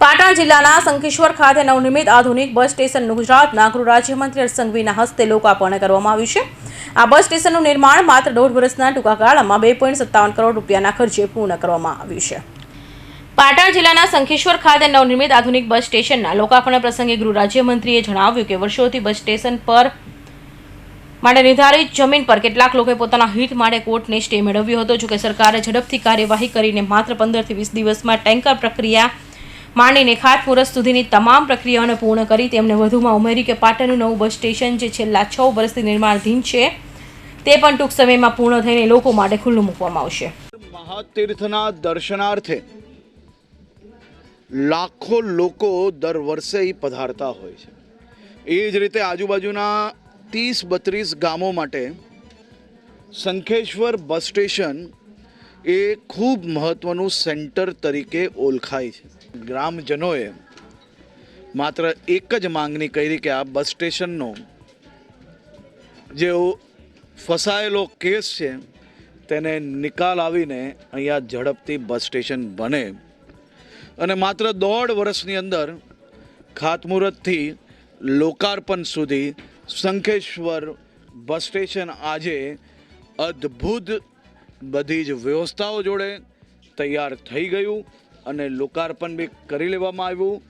પાટણ જિલ્લાના શંખેશ્વર ખાતે નવનિર્મિત આધુનિક બસ સ્ટેશનનું ગુજરાતના ગૃહ રાજ્યમંત્રી હર્ષ સંઘવીના હસ્તે લોકાર્પણ કરવામાં આવ્યું છે। આ બસ સ્ટેશનનું નિર્માણ માત્ર 1.5 વર્ષના ટૂંકા ગાળામાં 2.57 કરોડ રૂપિયાના ખર્ચે પૂર્ણ કરવામાં આવ્યું છે। પાટણ જિલ્લાના શંખેશ્વર ખાતે નવનિર્મિત આધુનિક બસ સ્ટેશનના લોકાર્પણ પ્રસંગે ગૃહ રાજ્યમંત્રીએ જણાવ્યું કે વર્ષોથી બસ સ્ટેશન પર માટે નિર્ધારિત જમીન પર કેટલાક લોકોએ પોતાના હિત માટે કોર્ટને સ્ટે મેળવ્યો હતો। જોકે સરકારે ઝડપથી કાર્યવાહી કરીને માત્ર 15 થી 20 દિવસમાં ટેન્કર પ્રક્રિયા માંડીને ખાતમુહૂર્ત સુધીની તમામ પ્રક્રિયાઓને પૂર્ણ કરી તેમણે વધુમાં ઉમેર્યું કે પાટણનું નવું બસ સ્ટેશન જે છેલ્લા 6 વર્ષથી નિર્માણાધીન છે તે પણ ટૂંક સમયમાં પૂર્ણ થઈને લોકો માટે ખુલ્લું મૂકવામાં આવશે। મહાતીર્થના દર્શનાર્થે લાખો લોકો દર વર્ષે પધારતા હોય છે। એ જ રીતે આજુબાજુના 30-32 ગામો માટે શંખેશ્વર બસ સ્ટેશન એ ખૂબ મહત્વનું સેન્ટર તરીકે ઓળખાય છે। ગ્રામજનોએ માત્ર એક જ માંગણી કરી કે આ બસ સ્ટેશનનો જે ફસાયેલો કેસ છે તેને નિકાલ આવીને અહીંયા ઝડપથી બસ સ્ટેશન બને અને માત્ર 1.5 વર્ષની અંદર ખાતમુહૂર્તથી લોકાર્પણ સુધી શંખેશ્વર બસ સ્ટેશન આજે અદ્ભુત બધી જ વ્યવસ્થાઓ જોડે તૈયાર થઈ ગયું અને લોકાર્પણ બી કરી લેવામાં આવ્યું।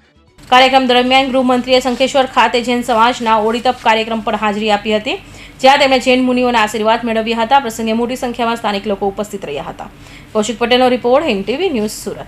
કાર્યક્રમ દરમિયાન ગૃહમંત્રીએ શંખેશ્વર ખાતે જૈન સમાજના ઓળીતપ કાર્યક્રમ પર હાજરી આપી હતી, જ્યાં તેમણે જૈન મુનિઓના આશીર્વાદ મેળવ્યા હતા। પ્રસંગે મોટી સંખ્યામાં સ્થાનિક લોકો ઉપસ્થિત રહ્યા હતા। કૌશિક પટેલનો report, Hind TV news, Surat.